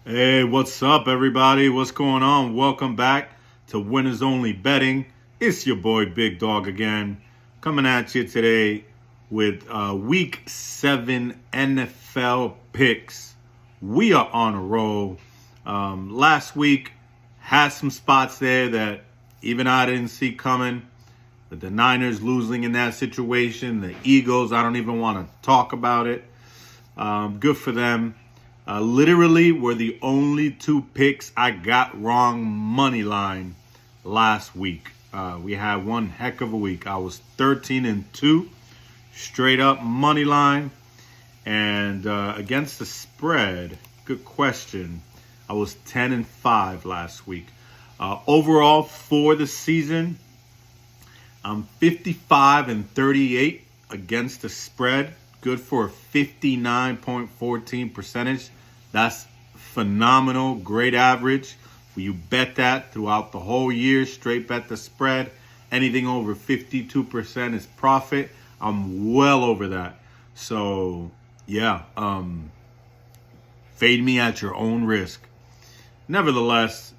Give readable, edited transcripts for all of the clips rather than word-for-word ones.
Hey, what's up, everybody? What's going on? Welcome back to Winners Only Betting. It's your boy Bigdawg again, coming at you today with Week 7 NFL picks. We are on a roll. Last week had some spots there that even I didn't see coming. But the Niners losing in that situation, the Eagles, I don't even want to talk about it. Good for them. Literally were the only two picks I got wrong money line last week. We had one heck of a week. I was 13-2 straight up money line. And against the spread, good question. I was 10-5 last week. Overall for the season, I'm 55-38 against the spread. Good for a 59.14 percentage. That's phenomenal. Great average. When you bet that throughout the whole year, straight bet the spread, anything over 52% is profit. I'm well over that. So, yeah, fade me at your own risk. Nevertheless,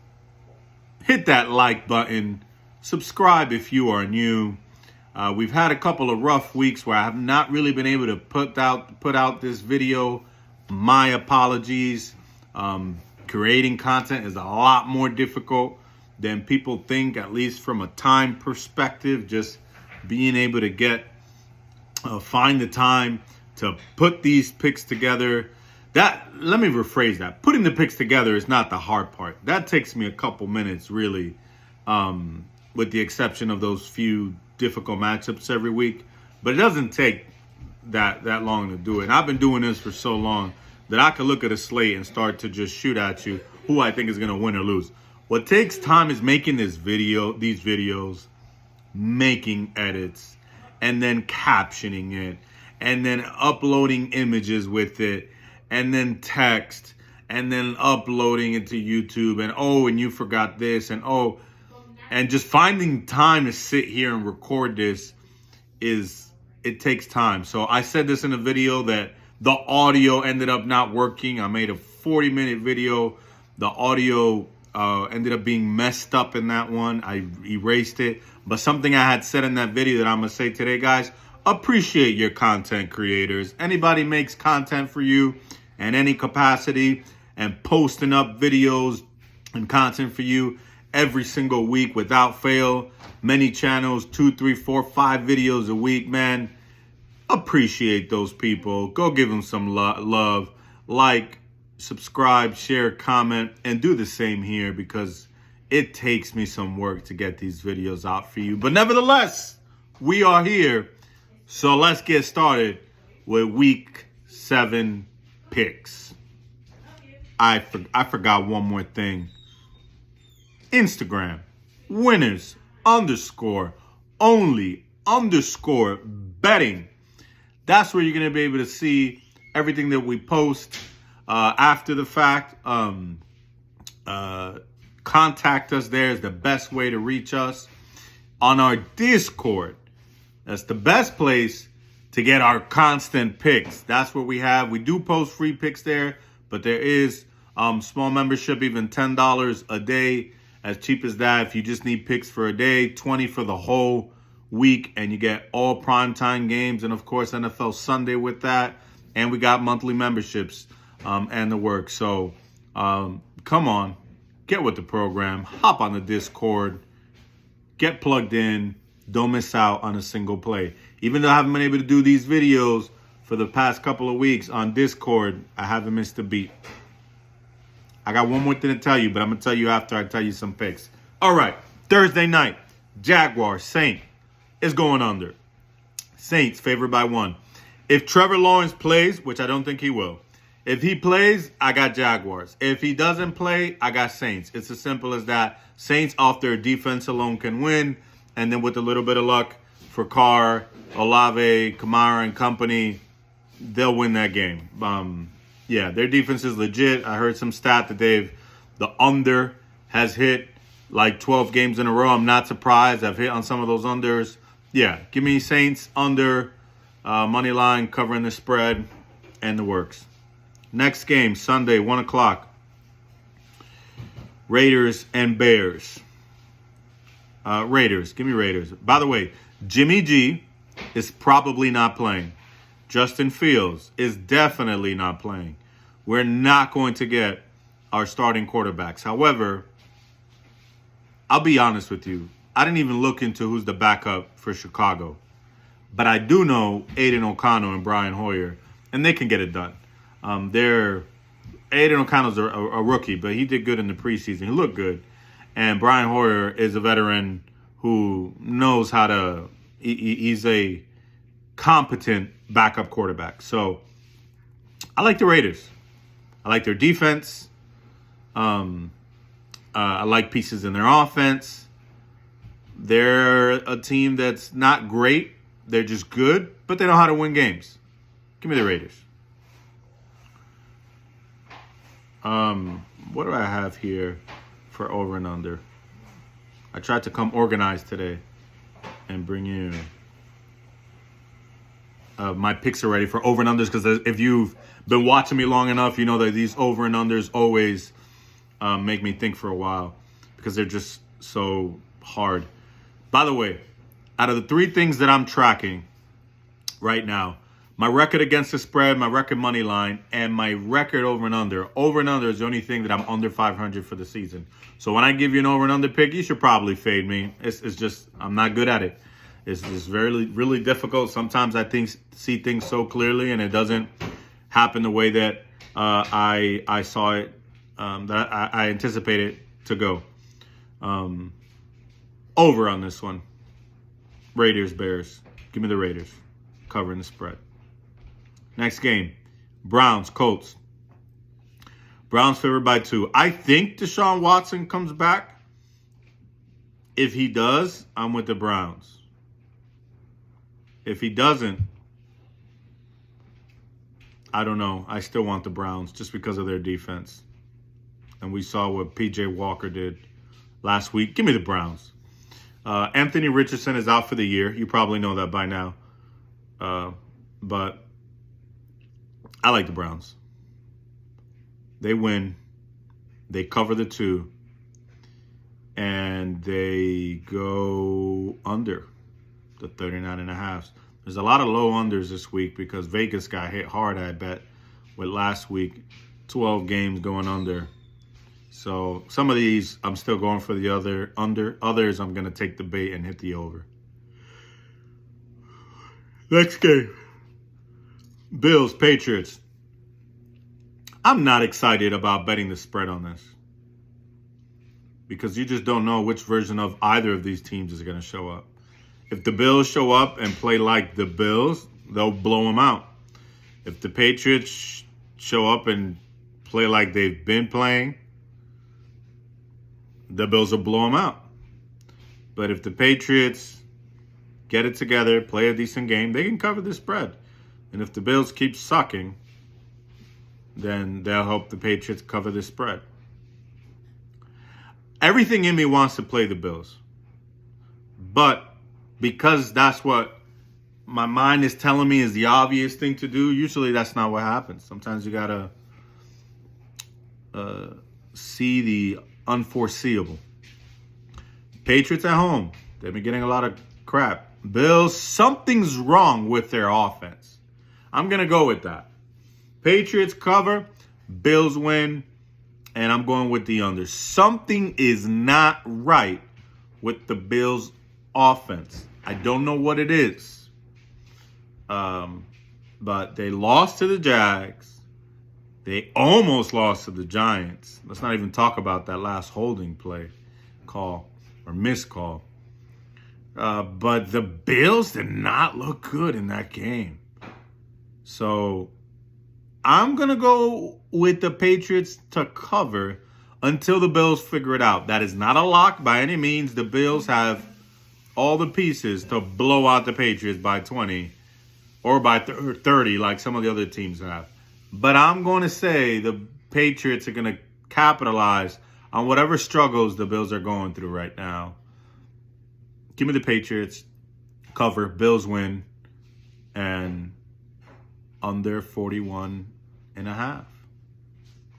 hit that like button. Subscribe if you are new. We've had a couple of rough weeks where I have not really been able to put out this video. My apologies. Creating content is a lot more difficult than people think, at least from a time perspective. Just being able to find the time to put these picks together. Let me rephrase that. Putting the picks together is not the hard part. That takes me a couple minutes, really, with the exception of those few difficult matchups every week. But it doesn't take that long to do it. And I've been doing this for so long that I can look at a slate and start to just shoot at you who I think is going to win or lose. What takes time is making these videos, making edits, and then captioning it, and then uploading images with it, and then text, and then uploading it to YouTube, and you forgot this, and just finding time to sit here and record this it takes time. So I said this in a video that the audio ended up not working. I made a 40-minute video. The audio ended up being messed up in that one. I erased it. But something I had said in that video that I'm going to say today, guys, appreciate your content creators. Anybody makes content for you in any capacity and posting up videos and content for you every single week without fail. Many channels, 2, 3, 4, 5 videos a week, man. Appreciate those people. Go give them some love. Like, subscribe, share, comment, and do the same here because it takes me some work to get these videos out for you. But nevertheless, we are here. So let's get started with Week 7 picks. I forgot one more thing. Instagram, winners_only_betting. That's where you're going to be able to see everything that we post after the fact. Contact us there is the best way to reach us. On our Discord, that's the best place to get our constant picks. That's what we have. We do post free picks there, but there is small membership, even $10 a day. As cheap as that. If you just need picks for a day, $20 for the whole week, and you get all primetime games, and of course NFL Sunday with that. And we got monthly memberships and the work. So come on, get with the program. Hop on the Discord. Get plugged in. Don't miss out on a single play. Even though I haven't been able to do these videos for the past couple of weeks on Discord, I haven't missed a beat. I got one more thing to tell you, but I'm going to tell you after I tell you some picks. All right, Thursday night, Jaguars, Saints is going under. Saints favored by 1. If Trevor Lawrence plays, which I don't think he will, if he plays, I got Jaguars. If he doesn't play, I got Saints. It's as simple as that. Saints off their defense alone can win, and then with a little bit of luck for Carr, Olave, Kamara, and company, they'll win that game. Yeah, their defense is legit. I heard some stat that the under has hit like 12 games in a row. I'm not surprised. I've hit on some of those unders. Yeah, give me Saints under, money line, covering the spread, and the works. Next game, Sunday, 1 o'clock. Raiders and Bears. Raiders. Give me Raiders. By the way, Jimmy G is probably not playing. Justin Fields is definitely not playing. We're not going to get our starting quarterbacks. However, I'll be honest with you. I didn't even look into who's the backup for Chicago. But I do know Aiden O'Connell and Brian Hoyer, and they can get it done. Aiden O'Connell's a rookie, but he did good in the preseason. He looked good. And Brian Hoyer is a veteran who knows how to – he's a competent backup quarterback. So I like the Raiders. I like their defense. I like pieces in their offense. They're a team that's not great. They're just good, but they know how to win games. Give me the Raiders. What do I have here for over and under? I tried to come organized today and bring you my picks already for over and unders, because if you've been watching me long enough, you know that these over and unders always make me think for a while because they're just so hard. By the way, out of the three things that I'm tracking right now, my record against the spread, my record money line, and my record over and under. Over and under is the only thing that I'm under 500 for the season. So when I give you an over and under pick, you should probably fade me. It's just, I'm not good at it. It's really difficult. Sometimes I see things so clearly and it doesn't happen the way that I saw it, that I anticipated to go. Over on this one. Raiders, Bears. Give me the Raiders. Covering the spread. Next game. Browns, Colts. Browns favored by 2. I think Deshaun Watson comes back. If he does, I'm with the Browns. If he doesn't, I don't know. I still want the Browns just because of their defense. And we saw what P.J. Walker did last week. Give me the Browns. Anthony Richardson is out for the year. You probably know that by now. But I like the Browns. They win. They cover the 2. And they go under the 39.5. There's a lot of low unders this week because Vegas got hit hard, I bet, with last week. 12 games going under. So some of these, I'm still going for the under. Others, I'm going to take the bait and hit the over. Next game. Bills, Patriots. I'm not excited about betting the spread on this, because you just don't know which version of either of these teams is going to show up. If the Bills show up and play like the Bills, they'll blow them out. If the Patriots show up and play like they've been playing, the Bills will blow them out. But if the Patriots get it together, play a decent game, they can cover the spread. And if the Bills keep sucking, then they'll help the Patriots cover the spread. Everything in me wants to play the Bills. But because that's what my mind is telling me is the obvious thing to do, usually that's not what happens. Sometimes you got to see the unforeseeable. Patriots at home. They've been getting a lot of crap. Bills, something's wrong with their offense. I'm going to go with that. Patriots cover. Bills win. And I'm going with the under. Something is not right with the Bills' offense. I don't know what it is. But they lost to the Jags. They almost lost to the Giants. Let's not even talk about that last holding play call or missed call. But the Bills did not look good in that game. So I'm going to go with the Patriots to cover until the Bills figure it out. That is not a lock by any means. The Bills have all the pieces to blow out the Patriots by 20 or by 30 like some of the other teams have. But I'm going to say the Patriots are going to capitalize on whatever struggles the Bills are going through right now. Give me the Patriots, cover, Bills win, and under 41.5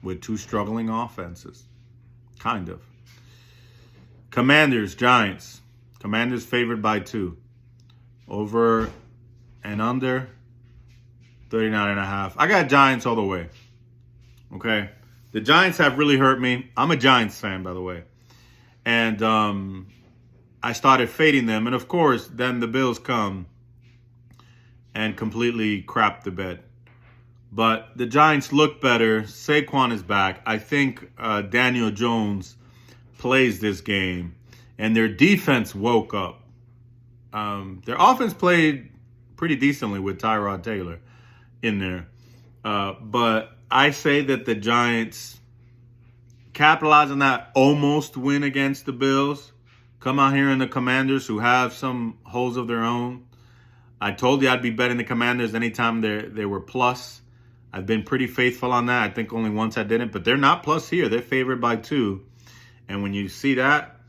with 2 struggling offenses. Kind of. Commanders, Giants. Commanders favored by 2. Over and under 39.5. I got Giants all the way. Okay. The Giants have really hurt me. I'm a Giants fan, by the way. And I started fading them. And, of course, then the Bills come and completely crap the bed. But the Giants look better. Saquon is back. I think Daniel Jones plays this game. And their defense woke up. Their offense played pretty decently with Tyrod Taylor in there. But I say that the Giants capitalize on that almost win against the Bills. Come out here in the Commanders, who have some holes of their own. I told you I'd be betting the Commanders anytime they were plus. I've been pretty faithful on that. I think only once I didn't. But they're not plus here. They're favored by 2. And when you see that,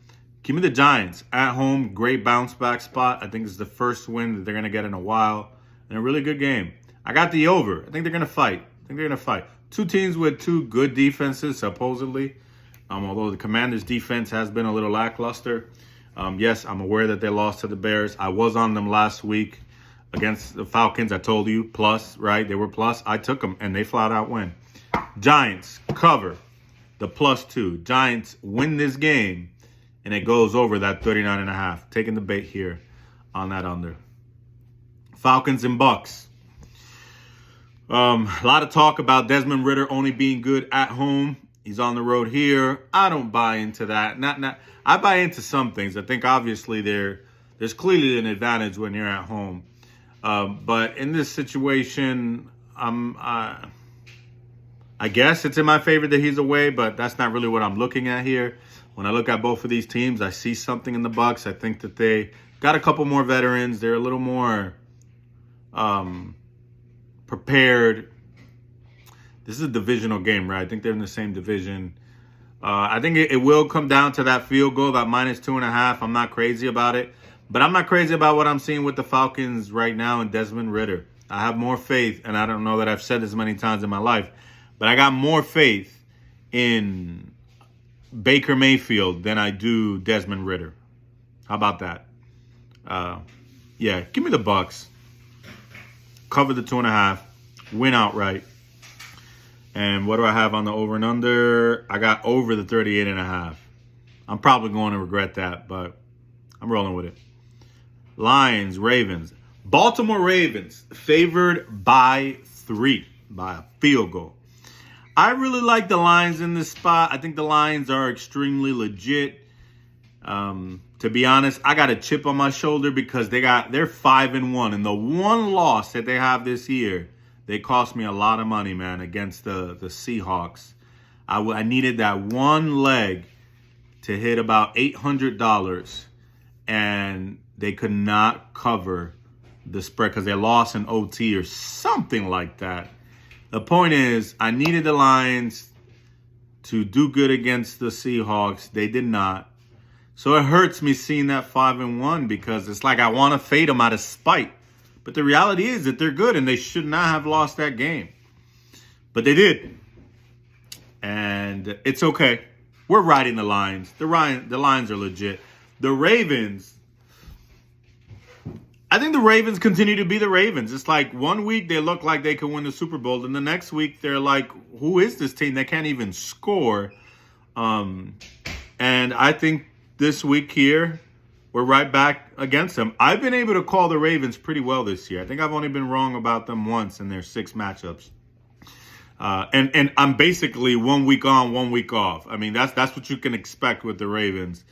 give me the Giants. At home, great bounce back spot. I think this is the first win that they're going to get in a while. And a really good game. I got the over. I think they're going to fight. 2 teams with 2 good defenses, supposedly. Although the Commanders' defense has been a little lackluster. Yes, I'm aware that they lost to the Bears. I was on them last week against the Falcons. I told you, plus, right? They were plus. I took them, and they flat out win. Giants cover the +2. Giants win this game, and it goes over that 39.5. Taking the bait here on that under. Falcons and Bucks. A lot of talk about Desmond Ridder only being good at home. He's on the road here. I don't buy into that. I buy into some things. I think obviously there's clearly an advantage when you're at home. But in this situation, I guess it's in my favor that he's away, but that's not really what I'm looking at here. When I look at both of these teams, I see something in the Bucks. I think that they got a couple more veterans. They're a little more prepared. This is a divisional game, right? I think they're in the same division. I think it will come down to that field goal, that -2.5. I'm not crazy about it. But I'm not crazy about what I'm seeing with the Falcons right now and Desmond Ridder. I have more faith, and I don't know that I've said this many times in my life, but I got more faith in Baker Mayfield than I do Desmond Ridder. How about that? Yeah, give me the Bucks. Cover the 2.5. Win outright. And what do I have on the over and under? I got over the 38.5. I'm probably going to regret that, but I'm rolling with it. Lions, Ravens. Baltimore Ravens favored by 3 by a field goal. I really like the Lions in this spot. I think the Lions are extremely legit. To be honest, I got a chip on my shoulder because they're 5-1, and the one loss that they have this year, they cost me a lot of money, man, against the Seahawks. I needed that one leg to hit about $800, and they could not cover the spread because they lost in OT or something like that. The point is, I needed the Lions to do good against the Seahawks. They did not. So it hurts me seeing that 5-1 because it's like I want to fade them out of spite. But the reality is that they're good and they should not have lost that game. But they did. And it's okay. We're riding the Lions. The Lions are legit. The Ravens, I think the Ravens continue to be the Ravens. It's like one week they look like they could win the Super Bowl. And the next week they're like, who is this team? They can't even score. And I think this week here, we're right back against them. I've been able to call the Ravens pretty well this year. I think I've only been wrong about them once in their 6 matchups. And I'm basically 1 week on, 1 week off. I mean, that's what you can expect with the Ravens,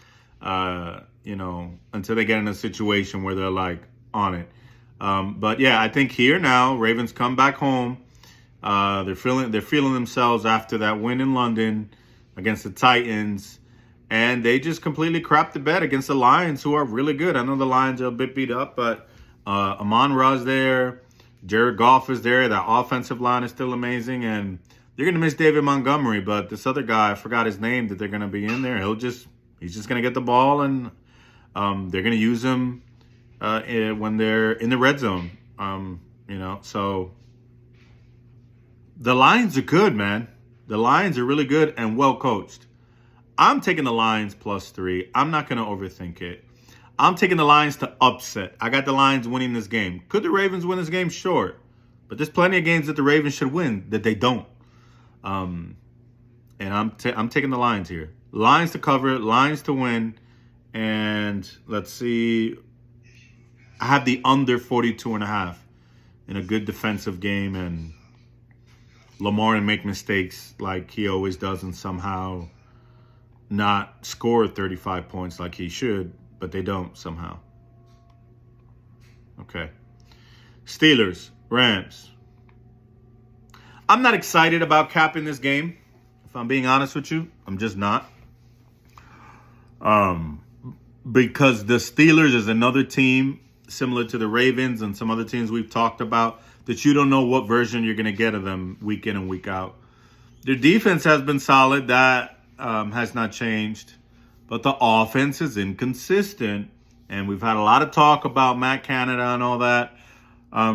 until they get in a situation where they're like on it. But yeah, I think here now, Ravens come back home. They're feeling themselves after that win in London against the Titans. And they just completely crapped the bed against the Lions, who are really good. I know the Lions are a bit beat up, but Amon-Ra's there. Jared Goff is there. That offensive line is still amazing. And they're going to miss David Montgomery. But this other guy, I forgot his name, that they're going to be in there. He's just going to get the ball, and they're going to use him when they're in the red zone. So the Lions are good, man. The Lions are really good and well coached. I'm taking the Lions +3. I'm not going to overthink it. I'm taking the Lions to upset. I got the Lions winning this game. Could the Ravens win this game? Sure. But there's plenty of games that the Ravens should win that they don't. And I'm taking the Lions here. Lions to cover, Lions to win. And let's see. I have the under 42.5 in a good defensive game. And Lamar to make mistakes like he always does and somehow not score 35 points like he should. But they don't somehow. Okay. Steelers, Rams. I'm not excited about capping this game. If I'm being honest with you, I'm just not. Because the Steelers is another team similar to the Ravens and some other teams we've talked about that you don't know what version you're going to get of them week in and week out. Their defense has been solid. That has not changed. But the offense is inconsistent. And we've had a lot of talk about Matt Canada and all that,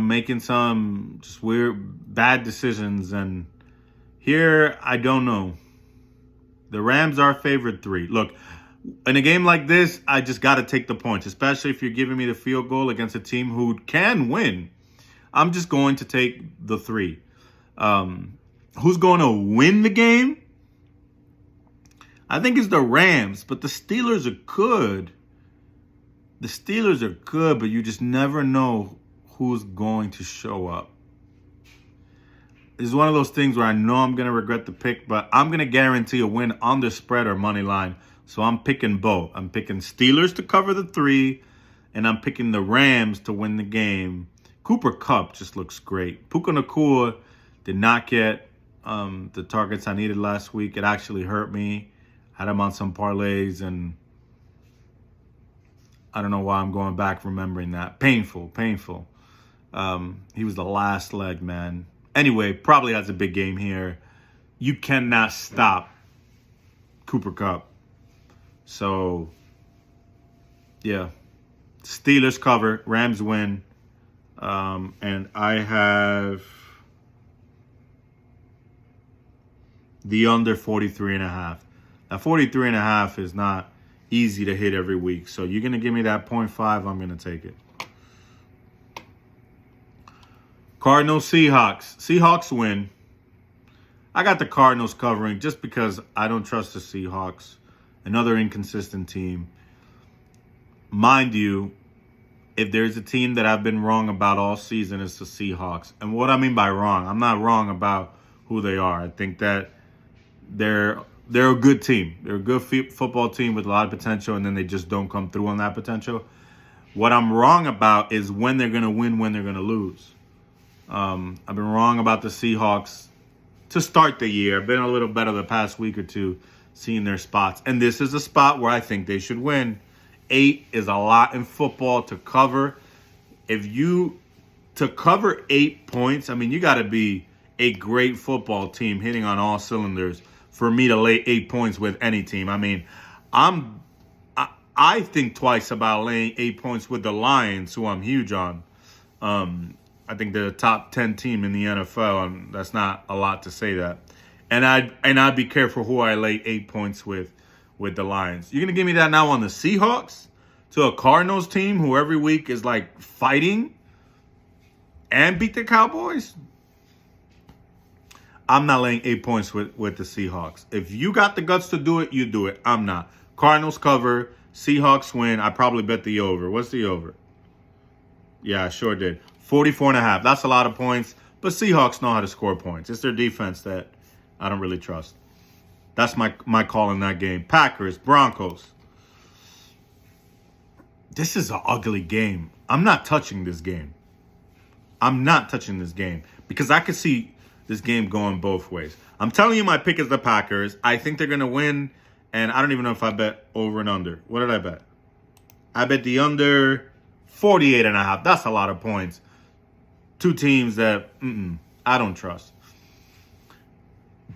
making some just weird, bad decisions. And here, I don't know. The Rams are favored 3. Look, in a game like this, I just got to take the points, especially if you're giving me the field goal against a team who can win. I'm just going to take the 3. Who's going to win the game? I think it's the Rams, but the Steelers are good. The Steelers are good, but you just never know who's going to show up. It's one of those things where I know I'm going to regret the pick, but I'm going to guarantee a win on the spread or money line. So I'm picking both. I'm picking Steelers to cover the 3, and I'm picking the Rams to win the game. Cooper Kupp just looks great. Puka Nacua did not get the targets I needed last week. It actually hurt me. Had him on some parlays, and I don't know why I'm going back remembering that. Painful. He was the last leg, man. Anyway, probably has a big game here. You cannot stop Cooper Kupp. So, yeah. Steelers cover, Rams win. And I have the under 43.5. Now, 43.5 is not easy to hit every week. So you're going to give me that 0.5, I'm going to take it. Cardinals, Seahawks. Seahawks win. I got the Cardinals covering just because I don't trust the Seahawks. Another inconsistent team. Mind you, if there's a team that I've been wrong about all season, it's the Seahawks. And what I mean by wrong, I'm not wrong about who they are. I think that they're a good team. They're a good football team with a lot of potential, and then they just don't come through on that potential. What I'm wrong about is when they're going to win, when they're going to lose. I've been wrong about the Seahawks to start the year. I've been a little better the past week or two seeing their spots. And this is a spot where I think they should win. 8 is a lot in football to cover. To cover 8 points, I mean, you got to be a great football team hitting on all cylinders for me to lay 8 points with any team. I mean, I think twice about laying 8 points with the Lions, who I'm huge on. I think they're the top 10 team in the NFL, and that's not a lot to say that. And I'd be careful who I lay 8 points with the Lions. You're gonna give me that now on the Seahawks to a Cardinals team who every week is like fighting and beat the Cowboys? I'm not laying 8 points with the Seahawks. If you got the guts to do it, you do it. I'm not. Cardinals cover, Seahawks win. I probably bet the over. What's the over? Yeah, I sure did. 44.5. That's a lot of points. But Seahawks know how to score points. It's their defense that I don't really trust. That's my call in that game. Packers, Broncos. This is an ugly game. I'm not touching this game. Because I could see this game going both ways. I'm telling you my pick is the Packers. I think they're going to win. And I don't even know if I bet over and under. What did I bet? I bet the under 48.5. That's a lot of points. Two teams that I don't trust.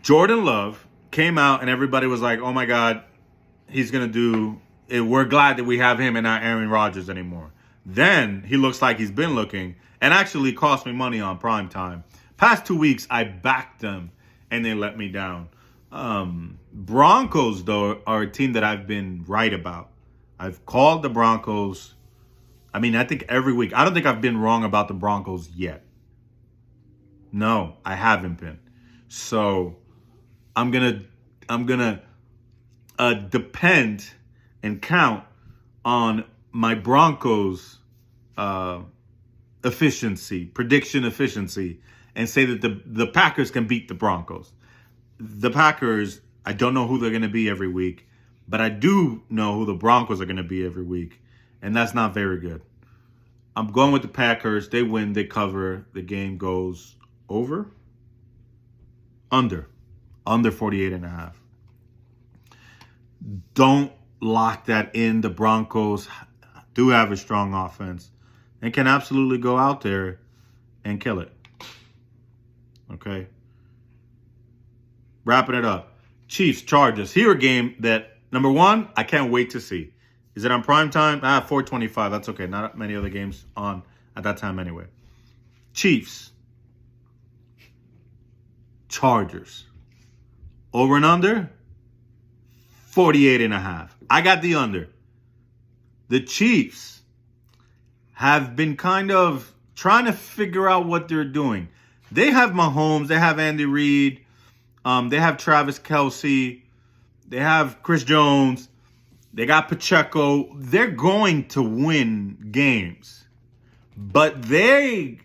Jordan Love came out and everybody was like, oh my God, he's going to do it. We're glad that we have him and not Aaron Rodgers anymore. Then he looks like he's been looking and actually cost me money on prime time. Past 2 weeks, I backed them and they let me down. Broncos, though, are a team that I've been right about. I've called the Broncos. I mean, I think every week. I don't think I've been wrong about the Broncos yet. No, I haven't been. So I'm gonna depend and count on my Broncos uh, prediction efficiency, and say that the Packers can beat the Broncos. The Packers, I don't know who they're going to be every week, but I do know who the Broncos are going to be every week, and that's not very good. I'm going with the Packers. They win, they cover. The game goes over, under 48 and a half. Don't lock that in. The Broncos do have a strong offense and can absolutely go out there and kill it. Okay. Wrapping it up. Chiefs, Chargers. Here a game that, number one, I can't wait to see. Is it on prime time? 4:25. That's okay. Not many other games on at that time anyway. Chiefs, Chargers. Over and under, 48 and a half. I got the under. The Chiefs have been kind of trying to figure out what they're doing. They have Mahomes. They have Andy Reid. They have Travis Kelce. They have Chris Jones. They got Pacheco. They're going to win games. But they're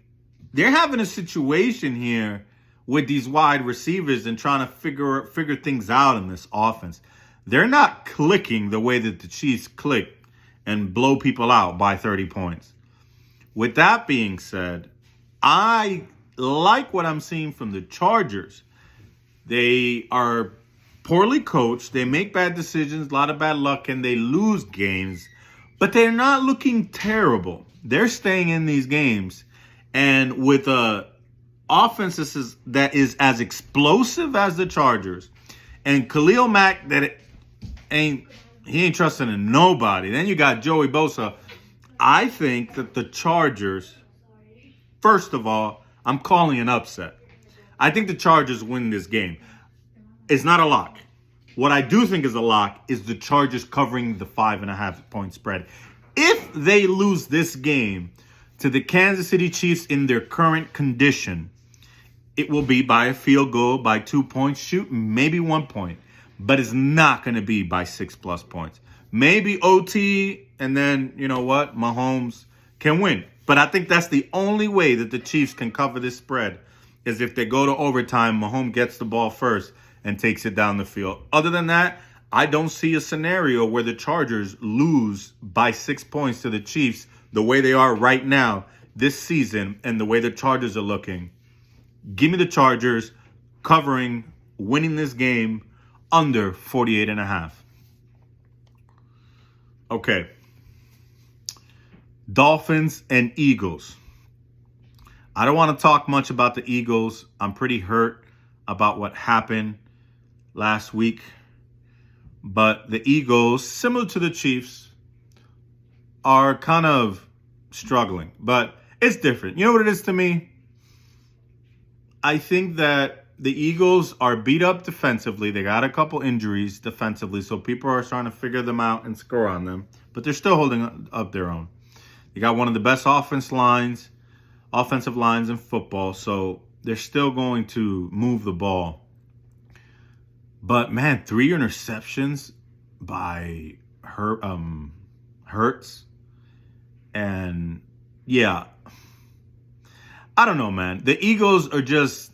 having a situation here with these wide receivers and trying to figure things out in this offense. They're not clicking the way that the Chiefs click and blow people out by 30 points. With that being said, I like what I'm seeing from the Chargers. They are poorly coached. They make bad decisions, a lot of bad luck, and they lose games. But they're not looking terrible. They're staying in these games. And with a offense that is as explosive as the Chargers, and Khalil Mack he ain't trusting in nobody. Then you got Joey Bosa. I think that the Chargers, first of all, I'm calling an upset. I think the Chargers win this game. It's not a lock. What I do think is a lock is the Chargers covering the 5.5 point spread. If they lose this game to the Kansas City Chiefs in their current condition, it will be by a field goal, by 2 points, shoot, maybe 1 point. But it's not going to be by 6+ points. Maybe OT, and then, you know what, Mahomes can win. But I think that's the only way that the Chiefs can cover this spread, is if they go to overtime, Mahomes gets the ball first and takes it down the field. Other than that, I don't see a scenario where the Chargers lose by 6 points to the Chiefs the way they are right now this season and the way the Chargers are looking. Give me the Chargers covering, winning this game under 48 and a half. Okay. Dolphins and Eagles. I don't want to talk much about the Eagles. I'm pretty hurt about what happened last week. But the Eagles, similar to the Chiefs, are kind of struggling. But it's different. You know what it is to me? I think that the Eagles are beat up defensively. They got a couple injuries defensively, so people are trying to figure them out and score on them. But they're still holding up their own. They got one of the best offensive lines in football, so they're still going to move the ball. But, man, 3 interceptions by Hurts. And, yeah, I don't know, man. The Eagles are just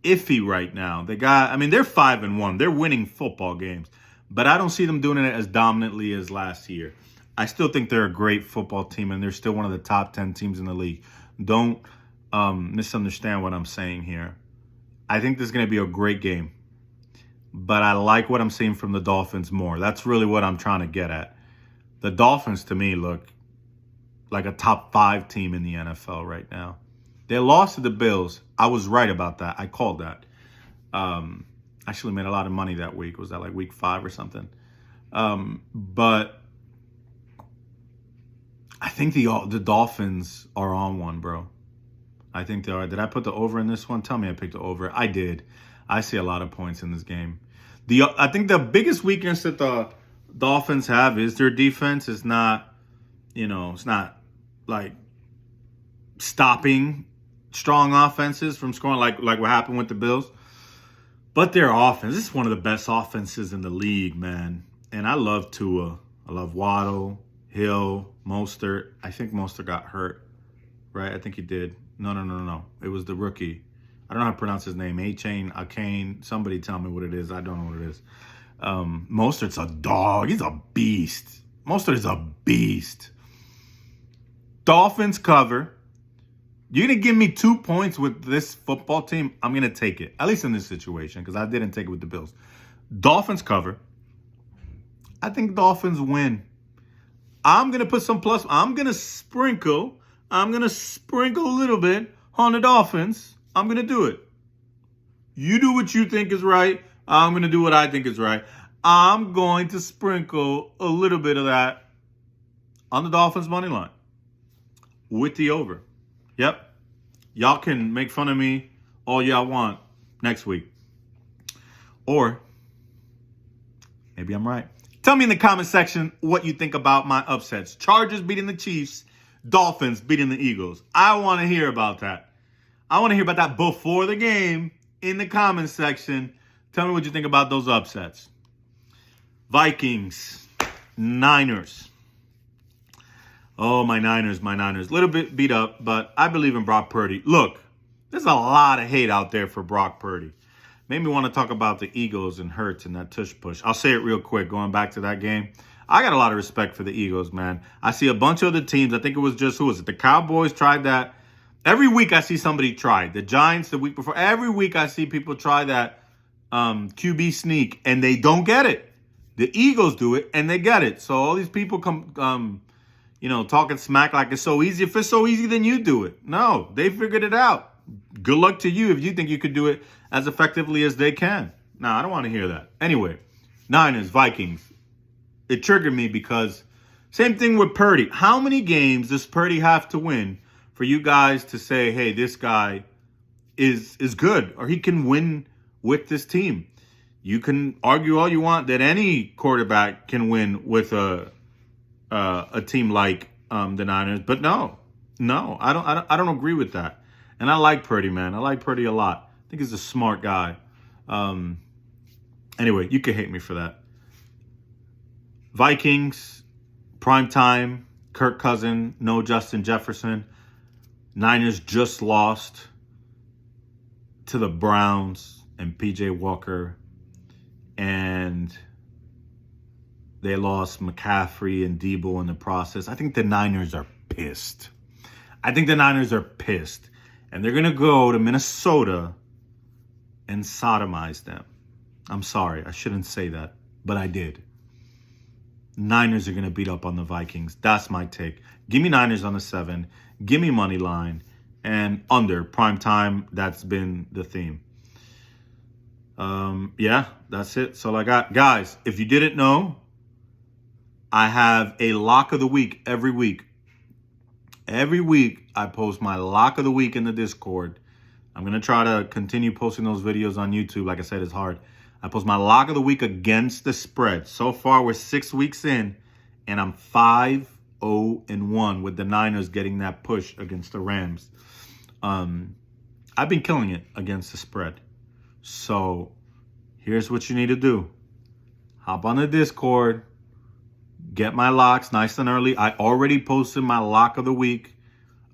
iffy right now. They're 5-1. They're winning football games. But I don't see them doing it as dominantly as last year. I still think they're a great football team, and they're still one of the top 10 teams in the league. Don't misunderstand what I'm saying here. I think this is going to be a great game. But I like what I'm seeing from the Dolphins more. That's really what I'm trying to get at. The Dolphins, to me, look like a top 5 team in the NFL right now. They lost to the Bills. I was right about that. I called that. Actually made a lot of money that week. Was that like week 5 or something? But I think the Dolphins are on one, bro. I think they are. Did I put the over in this one? Tell me I picked the over. I did. I see a lot of points in this game. I think the biggest weakness that the Dolphins have is their defense. It's not, it's not like stopping strong offenses from scoring like what happened with the Bills. But their offense, this is one of the best offenses in the league, man. And I love Tua. I love Waddle, Hill, Mostert. I think Mostert got hurt, right? I think he did. No. It was the rookie. I don't know how to pronounce his name. Akane. Somebody tell me what it is. I don't know what it is. Mostert's a dog. He's a beast. Mostert is a beast. Dolphins cover. You're going to give me 2 points with this football team? I'm going to take it, at least in this situation, because I didn't take it with the Bills. Dolphins cover. I think Dolphins win. I'm going to put some plus. I'm going to sprinkle a little bit on the Dolphins. I'm going to do it. You do what you think is right. I'm going to do what I think is right. I'm going to sprinkle a little bit of that on the Dolphins money line with the over. Yep. Y'all can make fun of me all y'all want next week. Or maybe I'm right. Tell me in the comment section what you think about my upsets. Chargers beating the Chiefs, Dolphins beating the Eagles. I want to hear about that. I want to hear about that before the game in the comment section. Tell me what you think about those upsets. Vikings, Niners. Oh, my Niners. A little bit beat up, but I believe in Brock Purdy. Look, there's a lot of hate out there for Brock Purdy. Made me want to talk about the Eagles and Hurts and that tush push. I'll say it real quick, going back to that game. I got a lot of respect for the Eagles, man. I see a bunch of other teams. I think it was just, who was it? The Cowboys tried that. Every week I see somebody try. The Giants the week before. Every week I see people try that QB sneak, and they don't get it. The Eagles do it, and they get it. So all these people come... talking smack like it's so easy. If it's so easy, then you do it. No, they figured it out. Good luck to you if you think you could do it as effectively as they can. No, I don't want to hear that. Anyway, Niners, Vikings. It triggered me because same thing with Purdy. How many games does Purdy have to win for you guys to say, hey, this guy is good or he can win with this team? You can argue all you want that any quarterback can win with a team like the Niners, but no, I don't agree with that. And I like Purdy, man. I like Purdy a lot. I think he's a smart guy. Anyway, you can hate me for that. Vikings, primetime, Kirk Cousins, no Justin Jefferson. Niners just lost to the Browns and P.J. Walker, and they lost McCaffrey and Debo in the process. I think the Niners are pissed. And they're going to go to Minnesota and sodomize them. I'm sorry. I shouldn't say that, but I did. Niners are going to beat up on the Vikings. That's my take. Give me Niners on the 7. Give me money line. And under prime time, that's been the theme. Yeah, that's it. So I got, guys, if you didn't know, I have a lock of the week every week. Every week, I post my lock of the week in the Discord. I'm going to try to continue posting those videos on YouTube. Like I said, it's hard. I post my lock of the week against the spread. So far, we're 6 weeks in, and I'm 5-0-1 with the Niners getting that push against the Rams. I've been killing it against the spread. So here's what you need to do. Hop on the Discord. Get my locks nice and early. I already posted my lock of the week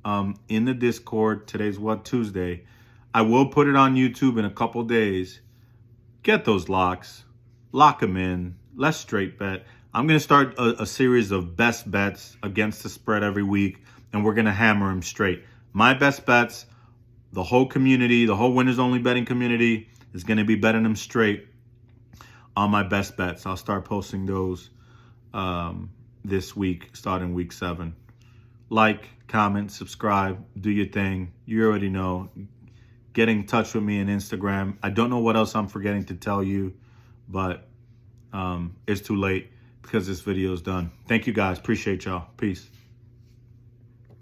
in the Discord. Today's what? Tuesday. I will put it on YouTube in a couple days. Get those locks. Lock them in. Let's straight bet. I'm going to start a series of best bets against the spread every week, and we're going to hammer them straight. My best bets, the whole community, the whole winners only betting community is going to be betting them straight on my best bets. I'll start posting those this week, starting week 7. Like, comment, subscribe, do your thing. You already know. Get in touch with me on Instagram. I don't know what else I'm forgetting to tell you, but it's too late because this video is done. Thank you guys. Appreciate y'all. Peace.